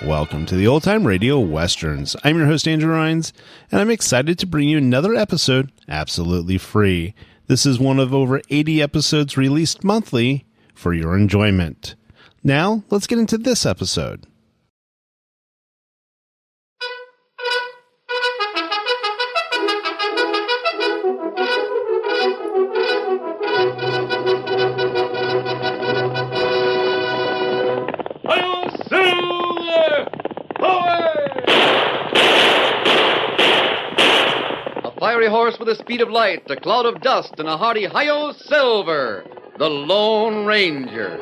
Welcome to the Old Time Radio Westerns. I'm your host, Andrew Rhynes, and I'm excited to bring you another episode absolutely free. This is one of over 80 episodes released monthly for your enjoyment. Now, let's get into this episode. Fiery horse with the speed of light, a cloud of dust, and a hearty Hi-Yo Silver, the Lone Ranger.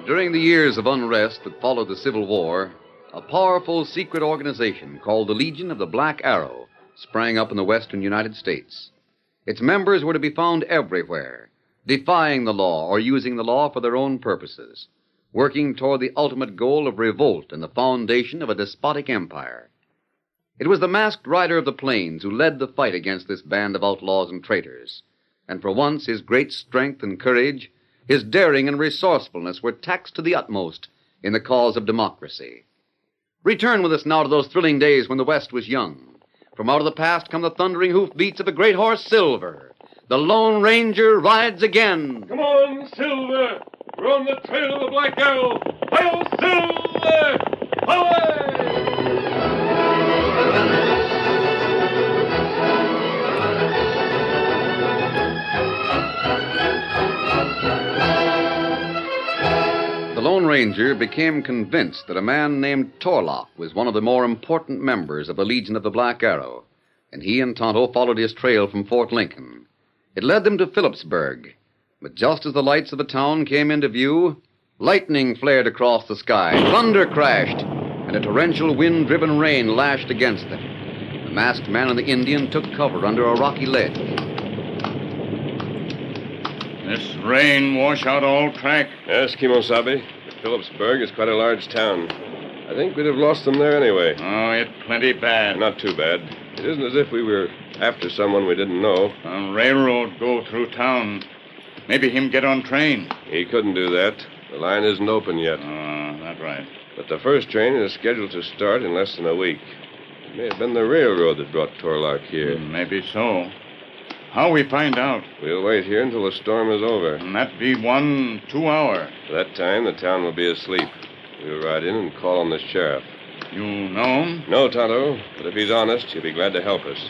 During the years of unrest that followed the Civil War, a powerful secret organization called the Legion of the Black Arrow sprang up in the western United States. Its members were to be found everywhere, defying the law or using the law for their own purposes, working toward the ultimate goal of revolt and the foundation of a despotic empire. It was the masked rider of the plains who led the fight against this band of outlaws and traitors, and for once his great strength and courage, his daring and resourcefulness were taxed to the utmost in the cause of democracy. Return with us now to those thrilling days when the West was young. From out of the past come the thundering hoofbeats of the great horse Silver. The Lone Ranger rides again. Come on, Silver! We're on the trail of the Black Arrow! Hi-yo, Silver! Away! The Lone Ranger became convinced that a man named Torlock was one of the more important members of the Legion of the Black Arrow, and he and Tonto followed his trail from Fort Lincoln. It led them to Phillipsburg, but just as the lights of the town came into view, lightning flared across the sky, thunder crashed, and a torrential wind-driven rain lashed against them. The masked man and the Indian took cover under a rocky ledge. This rain wash out all track. Yes, Kimosabe. Phillipsburg is quite a large town. I think we'd have lost them there anyway. Oh, it's plenty bad. Not too bad. It isn't as if we were after someone we didn't know. A railroad go through town. Maybe him get on train. He couldn't do that. The line isn't open yet. Oh, that's right. But the first train is scheduled to start in less than a week. It may have been the railroad that brought Torlock here. Maybe so. How we find out? We'll wait here until the storm is over. And that be 1-2 hour. By that time, the town will be asleep. We'll ride in and call on the sheriff. You know him? No, Tonto. But if he's honest, he'll be glad to help us.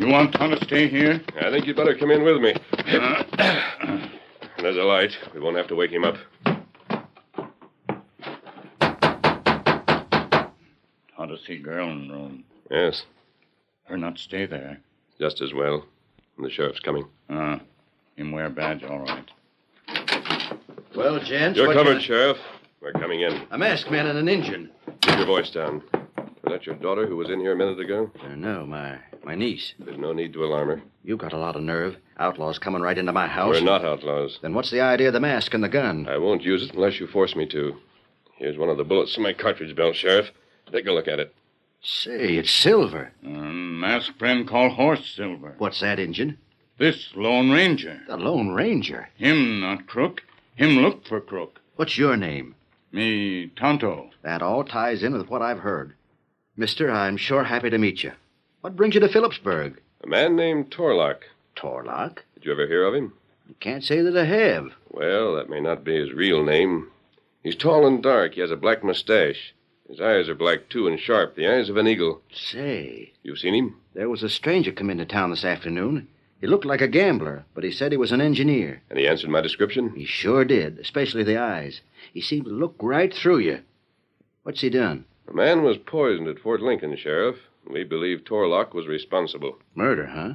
You want Tom to stay here? I think you'd better come in with me. There's a light. We won't have to wake him up. Odyssey girl in room. Yes, Her not stay there. just as well. The sheriff's coming. Him wear badge, all right. Well, gents, You're what covered, can I- Sheriff. We're coming in. A masked man and an Injun. Keep your voice down. Was that your daughter who was in here a minute ago? No, my niece. There's no need to alarm her. You got a lot of nerve. Outlaws coming right into my house. We're not outlaws. Then what's the idea of the mask and the gun? I won't use it unless you force me to. Here's one of the bullets in my cartridge belt, Sheriff. Take a look at it. Say, it's silver. Masked friend called Horse Silver. What's that, Injun? This Lone Ranger. The Lone Ranger. Him not crook. Him look for crook. What's your name? Me Tonto. That all ties in with what I've heard. Mister, I'm sure happy to meet you. What brings you to Phillipsburg? A man named Torlock. Torlock? Did you ever hear of him? Can't say that I have. Well, that may not be his real name. He's tall and dark. He has a black mustache. His eyes are black, too, and sharp. The eyes of an eagle. Say, You've seen him? there was a stranger come into town this afternoon. He looked like a gambler, but he said he was an engineer. And he answered my description? He sure did, especially the eyes. He seemed to look right through you. What's he done? The man was poisoned at Fort Lincoln, Sheriff. We believe Torlock was responsible. Murder, huh?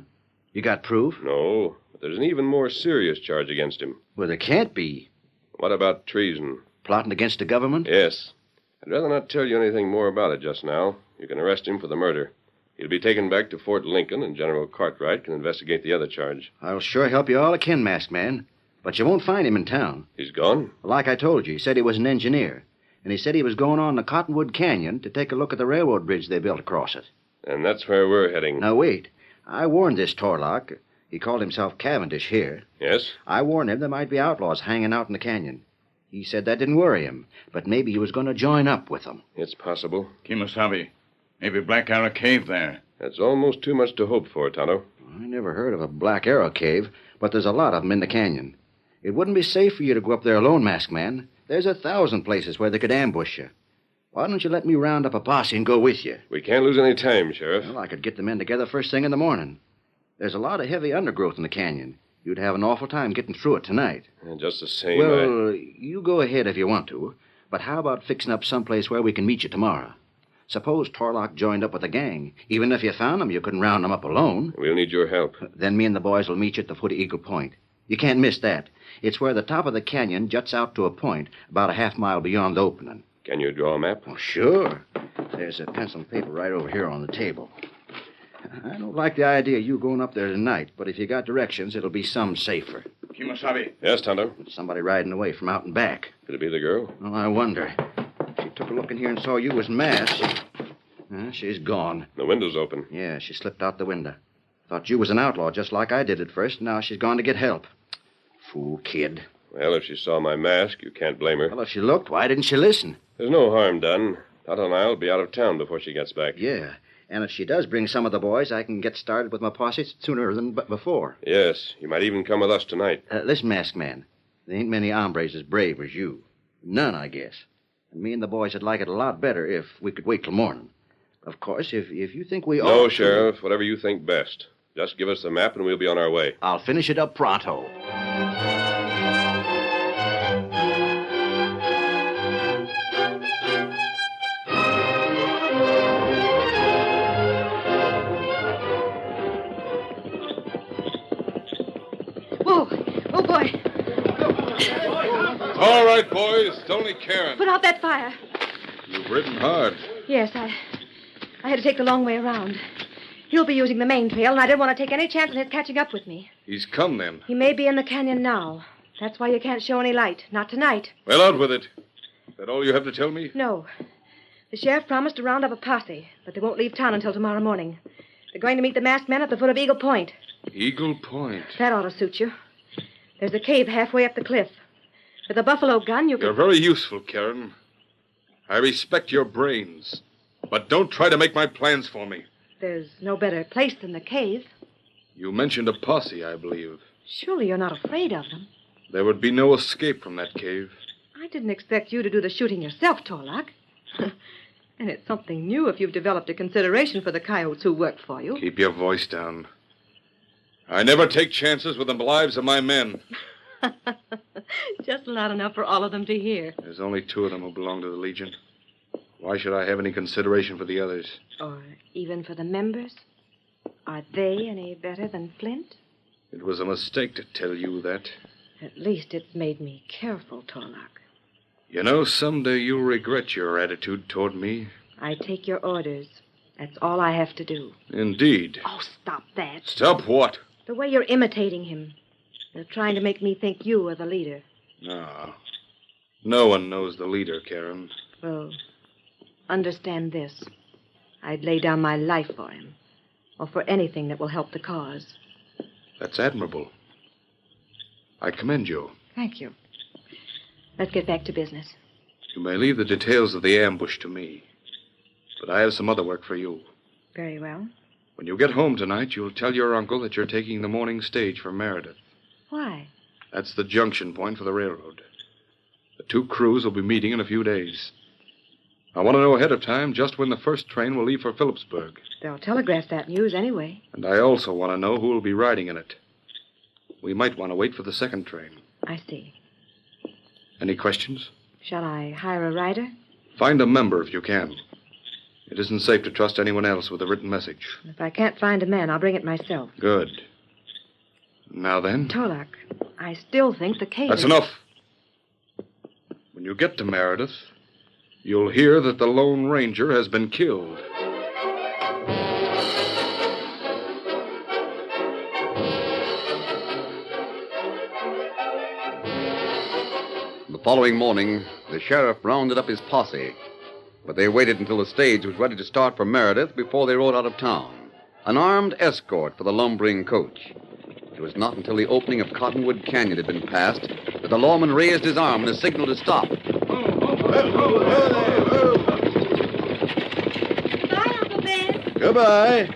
You got proof? No, but there's an even more serious charge against him. Well, there can't be. What about treason? Plotting against the government? Yes. I'd rather not tell you anything more about it just now. You can arrest him for the murder. He'll be taken back to Fort Lincoln, and General Cartwright can investigate the other charge. I'll sure help you all I can, masked man. But you won't find him in town. He's gone? Like I told you, he said he was an engineer. And he said he was going on to Cottonwood Canyon to take a look at the railroad bridge they built across it. And that's where we're heading. Now, wait. I warned this Torlock. He called himself Cavendish here. Yes? I warned him there might be outlaws hanging out in the canyon. He said that didn't worry him, but maybe he was going to join up with them. It's possible. Kimasabi. Maybe Black Arrow Cave there. That's almost too much to hope for, Tonto. I never heard of a Black Arrow cave, but there's a lot of them in the canyon. It wouldn't be safe for you to go up there alone, masked man. There's 1,000 places where they could ambush you. Why don't you let me round up a posse and go with you? We can't lose any time, Sheriff. Well, I could get the men together first thing in the morning. There's a lot of heavy undergrowth in the canyon. You'd have an awful time getting through it tonight. Just the same, Well, you go ahead if you want to, but how about fixing up someplace where we can meet you tomorrow? Suppose Torlock joined up with the gang. Even if you found him, you couldn't round them up alone. We'll need your help. Then me and the boys will meet you at the foot of Eagle Point. You can't miss that. It's where the top of the canyon juts out to a point about a half-mile beyond the opening. Can you draw a map? Oh, sure. There's a pencil and paper right over here on the table. I don't like the idea of you going up there tonight, but if you got directions, it'll be some safer. Kimasabi. Yes, Tonto. Somebody riding away from out and back. Could it be the girl? Oh, I wonder. She took a look in here and saw you was masked. She's gone. The window's open. Yeah, she slipped out the window. Thought you was an outlaw, just like I did at first. Now she's gone to get help. Fool kid. Well, if she saw my mask, you can't blame her. Well, if she looked, why didn't she listen? There's no harm done. Tonto and I'll be out of town before she gets back. Yeah, and if she does bring some of the boys, I can get started with my posse sooner than before. Yes, you might even come with us tonight. Listen, masked man, there ain't many hombres as brave as you. None, I guess. And me and the boys would like it a lot better if we could wait till morning. Of course, if you think we ought No, to- Sheriff, whatever you think best. Just give us the map and we'll be on our way. I'll finish it up pronto. Whoa! Oh, boy. All right, boys. It's only Karen. Put out that fire. You've ridden hard. Yes, I had to take the long way around. He'll be using the main trail, and I didn't want to take any chance on his catching up with me. He's come, then. He may be in the canyon now. That's why you can't show any light. Not tonight. Well, out with it. Is that all you have to tell me? No. The sheriff promised to round up a posse, but they won't leave town until tomorrow morning. They're going to meet the masked men at the foot of Eagle Point. Eagle Point. That ought to suit you. There's a cave halfway up the cliff. With a buffalo gun, you can... You're very useful, Karen. I respect your brains. But don't try to make my plans for me. There's no better place than the cave. You mentioned a posse, I believe. Surely you're not afraid of them. There would be no escape from that cave. I didn't expect you to do the shooting yourself, Torlock. And it's something new if you've developed a consideration for the coyotes who work for you. Keep your voice down. I never take chances with the lives of my men. Just loud enough for all of them to hear. There's only 2 of them who belong to the Legion. Why should I have any consideration for the others? Or even for the members? Are they any better than Flint? It was a mistake to tell you that. At least it's made me careful, Torlock. You know, someday you'll regret your attitude toward me. I take your orders. That's all I have to do. Indeed. Oh, stop that. Stop what? The way you're imitating him. You're trying to make me think you are the leader. No. No one knows the leader, Karen. Well, understand this. I'd lay down my life for him. Or for anything that will help the cause. That's admirable. I commend you. Thank you. Let's get back to business. You may leave the details of the ambush to me. But I have some other work for you. Very well. When you get home tonight, you'll tell your uncle that you're taking the morning stage for Meredith. Why? That's the junction point for the railroad. The 2 crews will be meeting in a few days. I want to know ahead of time just when the first train will leave for Phillipsburg. They'll telegraph that news anyway. And I also want to know who will be riding in it. We might want to wait for the second train. I see. Any questions? Shall I hire a rider? Find a member if you can. It isn't safe to trust anyone else with a written message. If I can't find a man, I'll bring it myself. Good. Now then. Torlock, I still think the cave... That's enough. When you get to Meredith, you'll hear that the Lone Ranger has been killed. The following morning, the sheriff rounded up his posse. But they waited until the stage was ready to start for Meredith before they rode out of town. An armed escort for the lumbering coach. It was not until the opening of Cottonwood Canyon had been passed that the lawman raised his arm in a signal to stop. Goodbye, Uncle Ben. Goodbye.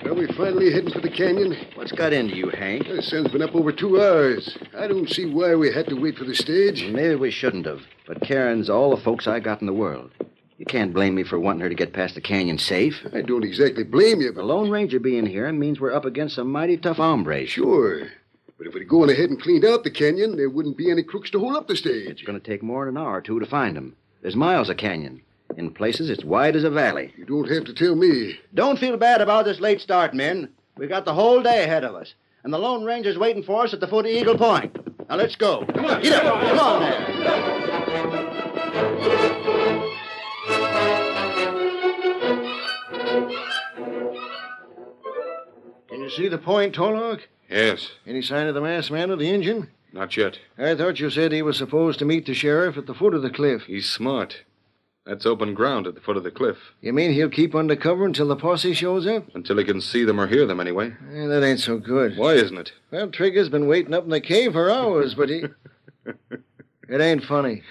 Are we finally heading for the canyon? What's got into you, Hank? The sun's been up over 2 hours. I don't see why we had to wait for the stage. Maybe we shouldn't have. But Karen's all the folks I got in the world. You can't blame me for wanting her to get past the canyon safe. I don't exactly blame you, The but... Lone Ranger being here means we're up against some mighty tough hombres. Sure. But if we'd gone ahead and cleaned out the canyon, there wouldn't be any crooks to hold up the stage. It's going to take more than an hour or 2 to find them. There's miles of canyon. In places, it's wide as a valley. You don't have to tell me. Don't feel bad about this late start, men. We've got the whole day ahead of us. And the Lone Ranger's waiting for us at the foot of Eagle Point. Now, let's go. Come on. Get up. Come on there. Can you see the point, Torlock? Yes. Any sign of the masked man or the engine? Not yet. I thought you said he was supposed to meet the sheriff at the foot of the cliff. He's smart. That's open ground at the foot of the cliff. You mean he'll keep under cover until the posse shows up? Until he can see them or hear them, anyway. That ain't so good. Why isn't it? Well, Trigger's been waiting up in the cave for hours, but he... It ain't funny.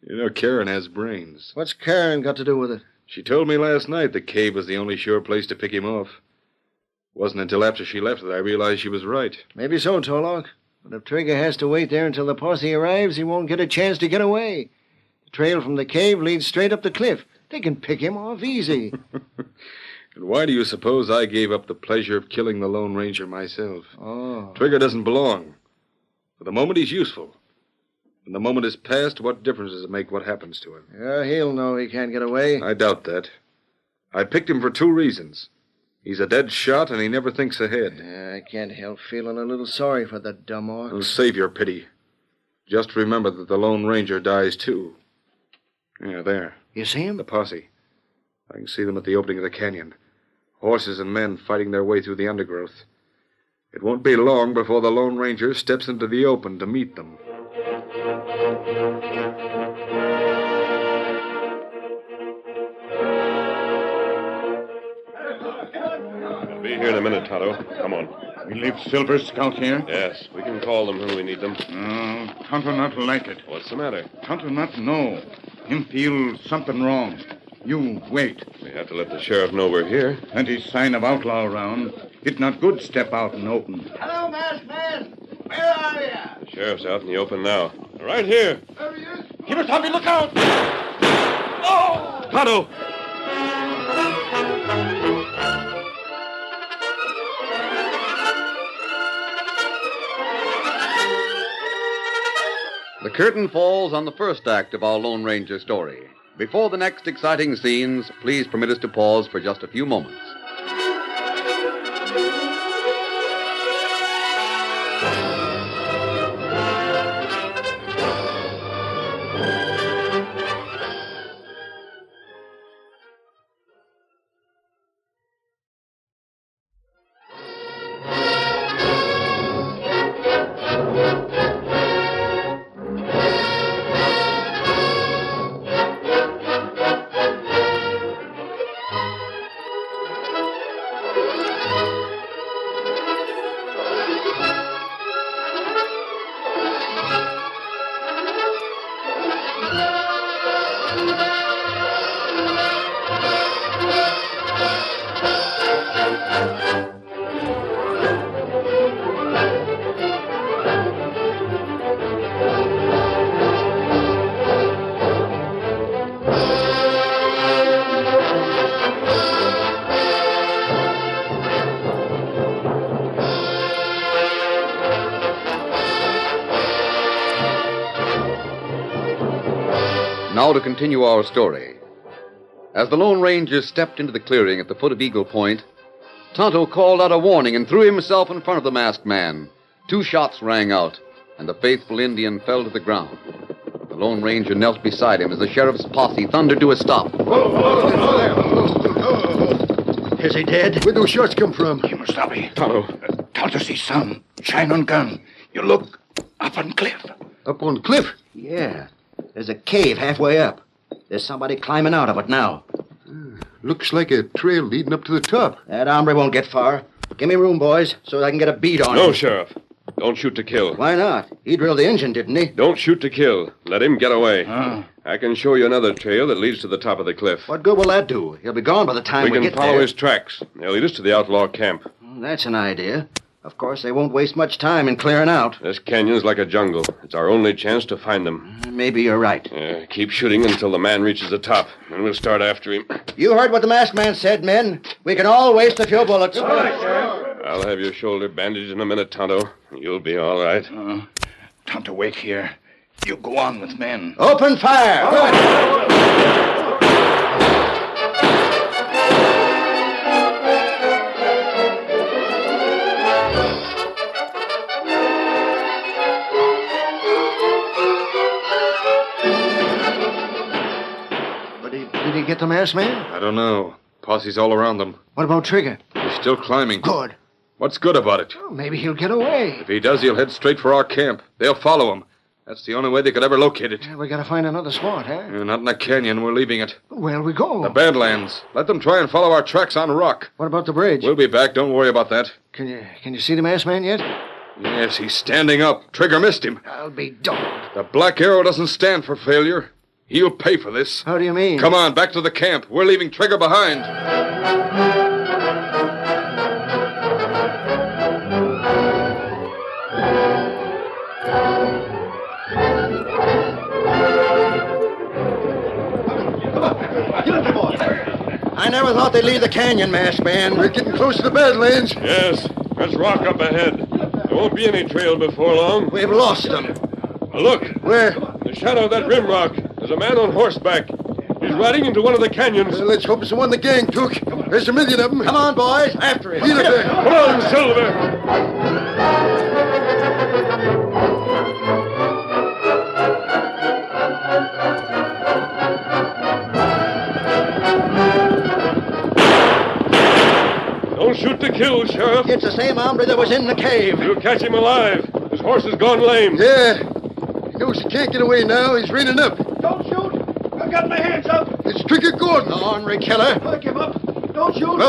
You know, Karen has brains. What's Karen got to do with it? She told me last night the cave was the only sure place to pick him off. It wasn't until after she left that I realized she was right. Maybe so, Torlock. But if Trigger has to wait there until the posse arrives, he won't get a chance to get away. The trail from the cave leads straight up the cliff. They can pick him off easy. And why do you suppose I gave up the pleasure of killing the Lone Ranger myself? Oh. Trigger doesn't belong. For the moment, he's useful. When the moment is past, what difference does it make what happens to him? Yeah, he'll know he can't get away. I doubt that. I picked him for 2 reasons. He's a dead shot, and he never thinks ahead. Yeah, I can't help feeling a little sorry for the dumb orc. Oh, save your pity. Just remember that the Lone Ranger dies, too. Yeah, there. You see him? The posse. I can see them at the opening of the canyon. Horses and men fighting their way through the undergrowth. It won't be long before the Lone Ranger steps into the open to meet them. Be here in a minute, Tonto. Come on. We leave Silver Scout here? Yes, we can call them when we need them. Tonto not like it. What's the matter? Tonto not know. Him feel something wrong. You wait. We have to let the sheriff know we're here. And his sign of outlaw around. It not good step out in open. Hello, masked man. Where are you? The sheriff's out in the open now. Right here. There he is. Kimasabi, look out! Oh! Tonto! curtain falls on the first act of our Lone Ranger story. Before the next exciting scenes, please permit us to pause for just a few moments. Now to continue our story. As the Lone Ranger stepped into the clearing at the foot of Eagle Point, Tonto called out a warning and threw himself in front of the masked man. 2 shots rang out, and the faithful Indian fell to the ground. The Lone Ranger knelt beside him as the sheriff's posse thundered to a stop. Is he dead? Where'd those shots come from? Kimasabi. Tonto. Tonto see sun. Shine on gun. You look up on cliff. Up on cliff? Yeah. There's a cave halfway up. There's somebody climbing out of it now. Looks like a trail leading up to the top. That hombre won't get far. Give me room, boys, so that I can get a beat on him. No, Sheriff. Don't shoot to kill. Why not? He drilled the engine, didn't he? Don't shoot to kill. Let him get away. I can show you another trail that leads to the top of the cliff. What good will that do? He'll be gone by the time we can get follow there. his tracks. They'll lead us to the outlaw camp. That's an idea. Of course, they won't waste much time in clearing out. This canyon's like a jungle. It's our only chance to find them. Maybe you're right. Keep shooting until the man reaches the top, and we'll start after him. You heard what the masked man said, men. We can all waste a few bullets. I'll have your shoulder bandaged in a minute, Tonto. You'll be all right. Tonto wait here. You go on with men. Open fire! Did he get the masked man? I don't know. Posse's all around them. What about Trigger? He's still climbing. Good. What's good about it? Well, maybe he'll get away. If he does, he'll head straight for our camp. They'll follow him. That's the only way they could ever locate it. We gotta find another spot, huh? Not in a canyon. We're leaving it. Where'll we go? The Badlands. Let them try and follow our tracks on rock. What about the bridge? We'll be back. Don't worry about that. Can you see the masked man yet? Yes, he's standing up. Trigger missed him. I'll be dogged. The Black Arrow doesn't stand for failure. He'll pay for this. How do you mean? Come on, back to the camp. We're leaving Trigger behind. I never thought they'd leave the canyon, masked man. We're getting close to the Badlands. Yes, there's rock up ahead. There won't be any trail before long. We've lost them. Look, Where? the shadow of that rim rock. There's a man on horseback. He's riding into one of the canyons. Let's hope it's the one the gang took. There's a million of them. Come on, boys. After him. Get up there. Come on, Silver. Don't shoot to kill, Sheriff. It's the same hombre that was in the cave. You'll catch him alive. His horse has gone lame. Yeah. He knows he can't get away now. He's reining up. Don't shoot! I got my hands up! It's Trigger Gordon. The ornery killer. I give up. Don't shoot!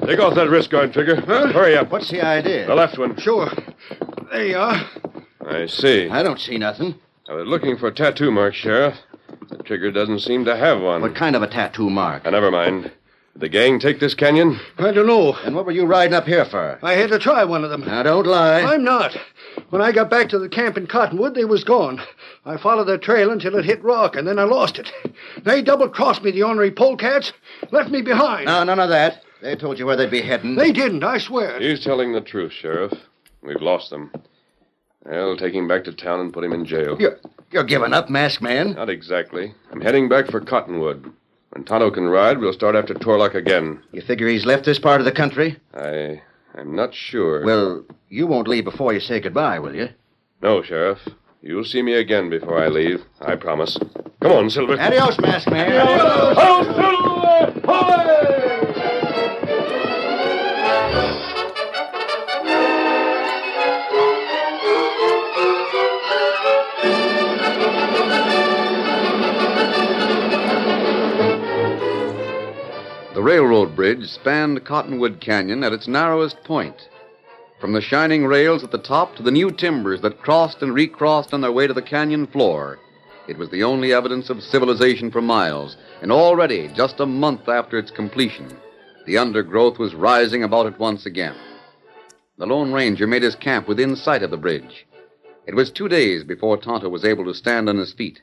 Take off that wrist guard, Trigger. Hurry up. What's the idea? The left one. Sure. There you are. I see. I don't see nothing. I was looking for tattoo marks, Sheriff. The Trigger doesn't seem to have one. What kind of a tattoo mark? Never mind. Did the gang take this canyon? I don't know. And what were you riding up here for? I had to try one of them. Now, don't lie. I'm not. When I got back to the camp in Cottonwood, they was gone. I followed their trail until it hit rock, and then I lost it. They double-crossed me, the ornery polecats. Left me behind. No, none of that. They told you where they'd be heading. They didn't, I swear. He's telling the truth, Sheriff. We've lost them. I'll take him back to town and put him in jail. You're giving up, masked man? Not exactly. I'm heading back for Cottonwood. When Tonto can ride, we'll start after Torlock again. You figure he's left this part of the country? I'm not sure. Well, you won't leave before you say goodbye, will you? No, Sheriff. You'll see me again before I leave. I promise. Come on, Silver. Adios, masked man. Adios. Ho, Silver! Hoy! The railroad bridge spanned Cottonwood Canyon at its narrowest point. From the shining rails at the top to the new timbers that crossed and recrossed on their way to the canyon floor, it was the only evidence of civilization for miles, and already, just a month after its completion, the undergrowth was rising about it once again. The Lone Ranger made his camp within sight of the bridge. It was 2 days before Tonto was able to stand on his feet,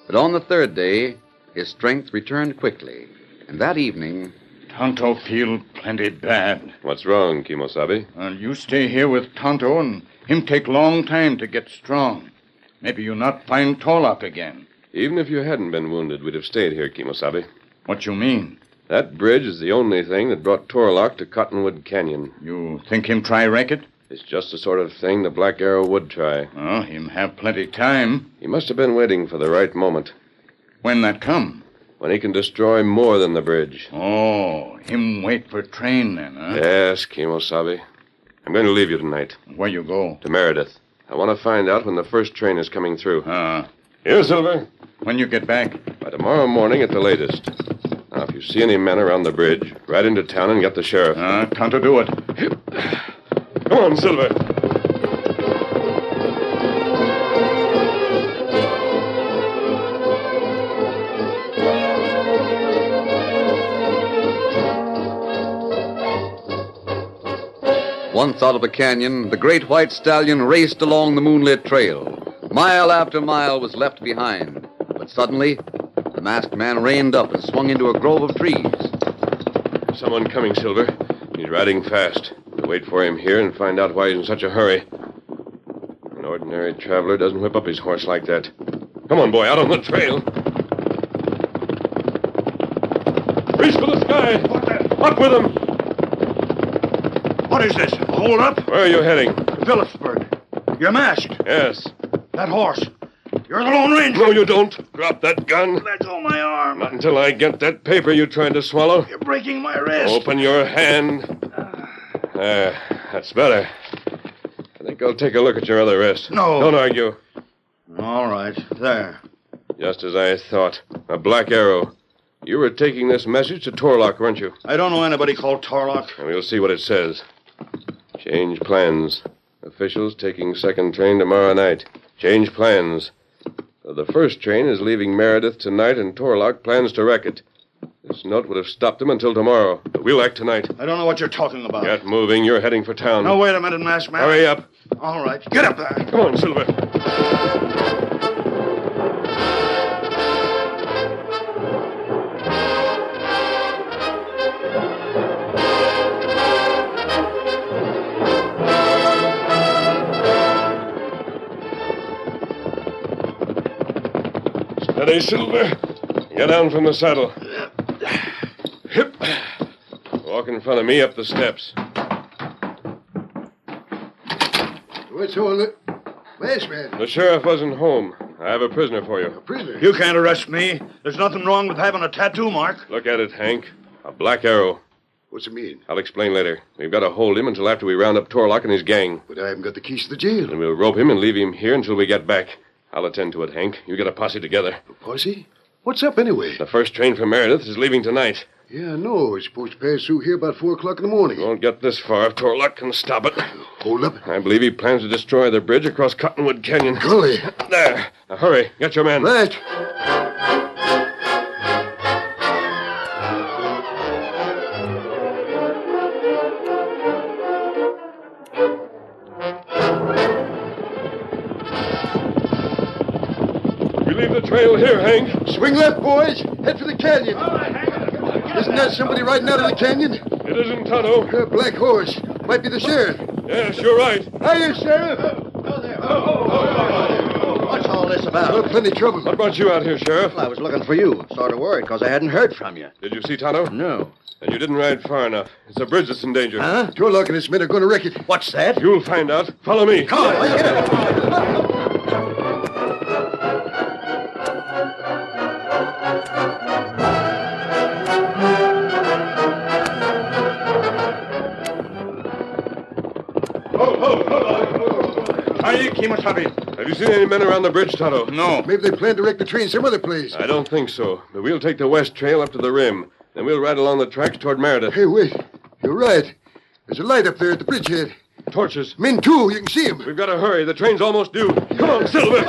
but on the third day, his strength returned quickly, and that evening... Tonto feel plenty bad. What's wrong, Kimosabe? You stay here with Tonto and him take long time to get strong. Maybe you not find Torlock again. Even if you hadn't been wounded, we'd have stayed here, Kimosabe. What you mean? That bridge is the only thing that brought Torlock to Cottonwood Canyon. You think him try wreck it? It's just the sort of thing the Black Arrow would try. Oh, him have plenty time. He must have been waiting for the right moment. When that come? When he can destroy more than the bridge. Oh, him wait for train then, huh? Yes, Kimosabe. I'm going to leave you tonight. Where you go? To Meredith. I want to find out when the first train is coming through. Here, Silver. When you get back? By tomorrow morning at the latest. Now, if you see any men around the bridge, ride into town and get the sheriff. Tonto do it. Come on, Silver. Once out of the canyon, the great white stallion raced along the moonlit trail. Mile after mile was left behind. But suddenly, the masked man reined up and swung into a grove of trees. Someone coming, Silver. He's riding fast. We'll wait for him here and find out why he's in such a hurry. An ordinary traveler doesn't whip up his horse like that. Come on, boy, out on the trail. Reach for the sky! Up with him! What is this? Hold up? Where are you heading? Phillipsburg. You're masked. Yes. That horse. You're the Lone Ranger. No, you don't. Drop that gun. Let go my arm. Not until I get that paper you tried to swallow. You're breaking my wrist. Open your hand. There. That's better. I think I'll take a look at your other wrist. No. Don't argue. All right. There. Just as I thought. A Black Arrow. You were taking this message to Torlock, weren't you? I don't know anybody called Torlock. And we'll see what it says. Change plans. Officials taking second train tomorrow night. Change plans. So the first train is leaving Meredith tonight, and Torlock plans to wreck it. This note would have stopped him until tomorrow. But we'll act tonight. I don't know what you're talking about. Get moving. You're heading for town. No, wait a minute, masked man. Hurry up. All right. Get up there. Come on, Silver. Steady, Silver. Get down from the saddle. Hip. Walk in front of me up the steps. What's all that? Masked man. The sheriff wasn't home. I have a prisoner for you. A prisoner? You can't arrest me. There's nothing wrong with having a tattoo mark. Look at it, Hank. A Black Arrow. What's it mean? I'll explain later. We've got to hold him until after we round up Torlock and his gang. But I haven't got the keys to the jail. And we'll rope him and leave him here until we get back. I'll attend to it, Hank. You get a posse together. A posse? What's up, anyway? The first train from Meredith is leaving tonight. Yeah, I know. It's supposed to pass through here about 4 o'clock in the morning. We won't get this far if Torlock can stop it. Hold up. I believe he plans to destroy the bridge across Cottonwood Canyon. Golly. There. Now, hurry. Get your men. Right. We leave the trail here, Hank. Swing left, boys. Head for the canyon. Isn't that somebody riding out of the canyon? It isn't Tonto. A black horse. Might be the sheriff. Yes, you're right. Hiya, Sheriff. What's all this about? Plenty trouble. What brought you out here, Sheriff? Well, I was looking for you. Sort of worried because I hadn't heard from you. Did you see Tonto? No. And you didn't ride far enough. It's a bridge that's in danger. Huh? Torlock and his men are going to wreck it. What's that? You'll find out. Follow me. Come on, let's get it. Hi, Kimasabi. Have you seen any men around the bridge, Tonto? No. Maybe they plan to wreck the train some other place. I don't think so. But we'll take the west trail up to the rim. Then we'll ride along the tracks toward Meredith. Hey, wait. You're right. There's a light up there at the bridgehead. Torches. Men, too. You can see them. We've got to hurry. The train's almost due. Come on, Silver.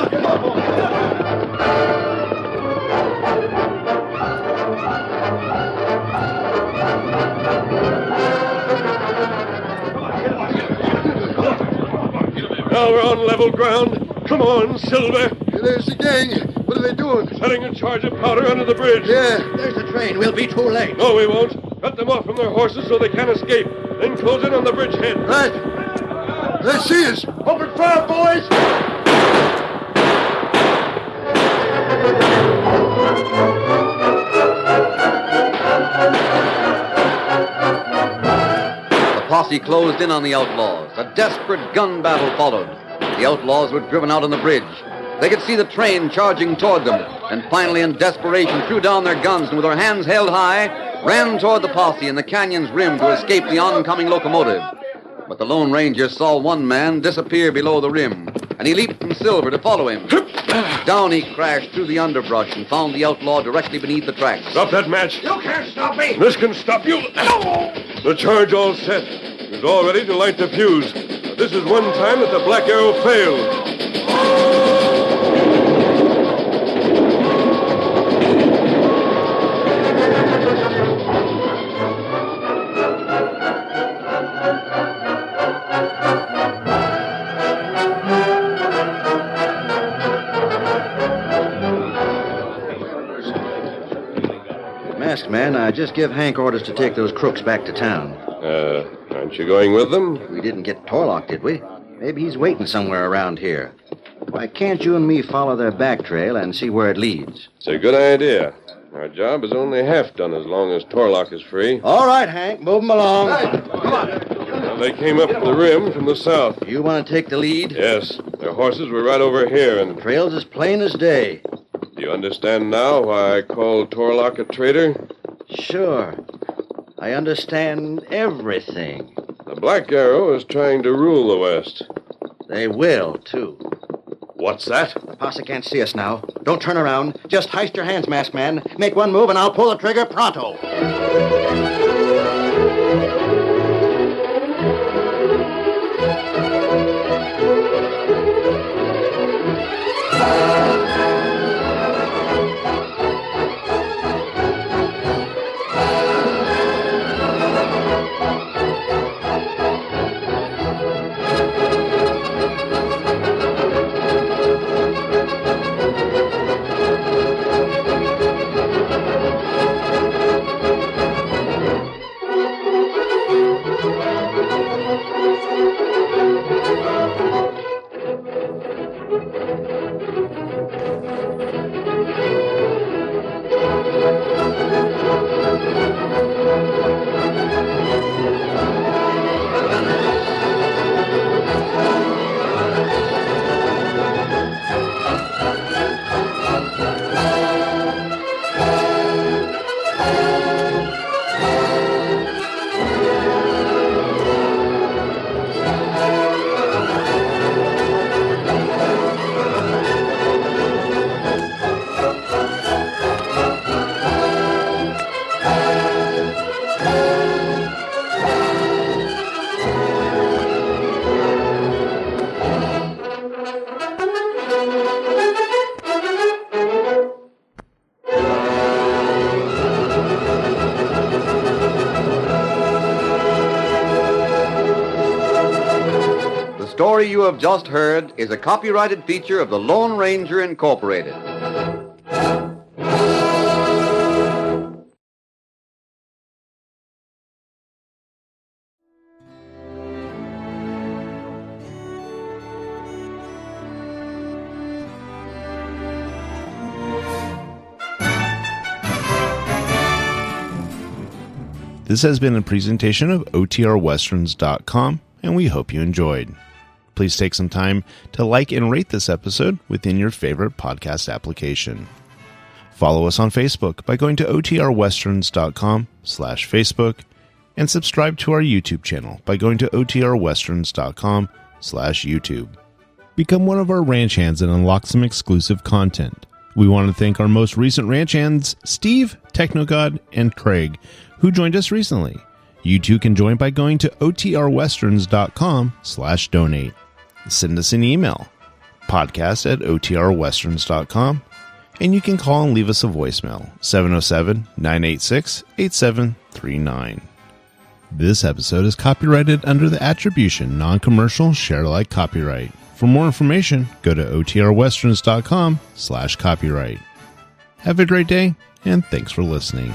Now we're on level ground. Come on, Silver. There's the gang. What are they doing? Setting a charge of powder under the bridge. Yeah. There's the train. We'll be too late. No, we won't. Cut them off from their horses so they can't escape. Then close in on the bridgehead. Right. They see us. Open fire, boys! The posse closed in on the outlaws. A desperate gun battle followed. The outlaws were driven out on the bridge. They could see the train charging toward them, and finally, in desperation, threw down their guns and, with their hands held high, ran toward the posse in the canyon's rim to escape the oncoming locomotive. But the Lone Ranger saw one man disappear below the rim, and he leaped from Silver to follow him. Down he crashed through the underbrush and found the outlaw directly beneath the tracks. Drop that match. You can't stop me! This can stop you. The charge all set. He's all ready to light the fuse. But this is one time that the Black Arrow failed. Masked man, I just give Hank orders to take those crooks back to town. Aren't you going with them? We didn't get Torlock, did we? Maybe he's waiting somewhere around here. Why can't you and me follow their back trail and see where it leads? It's a good idea. Our job is only half done as long as Torlock is free. All right, Hank, move them along. Now, they came up the rim from the south. You want to take the lead? Yes. Their horses were right over here, and... Trail's as plain as day. Do you understand now why I called Torlock a traitor? Sure. I understand everything. The Black Arrow is trying to rule the West. They will, too. What's that? The posse can't see us now. Don't turn around. Just heist your hands, masked man. Make one move and I'll pull the trigger pronto. The story you have just heard is a copyrighted feature of the Lone Ranger Incorporated. This has been a presentation of OTRWesterns.com, and we hope you enjoyed. Please take some time to like and rate this episode within your favorite podcast application. Follow us on Facebook by going to OTRWesterns.com/Facebook, and subscribe to our YouTube channel by going to OTRWesterns.com/YouTube. Become one of our ranch hands and unlock some exclusive content. We want to thank our most recent ranch hands, Steve, Technogod, and Craig, who joined us recently. You too can join by going to OTRWesterns.com/donate. Send us an email, podcast@OTRWesterns.com, and you can call and leave us a voicemail, 707-986-8739. This episode is copyrighted under the attribution non-commercial share-alike copyright. For more information, go to OTRWesterns.com/copyright. Have a great day, and thanks for listening.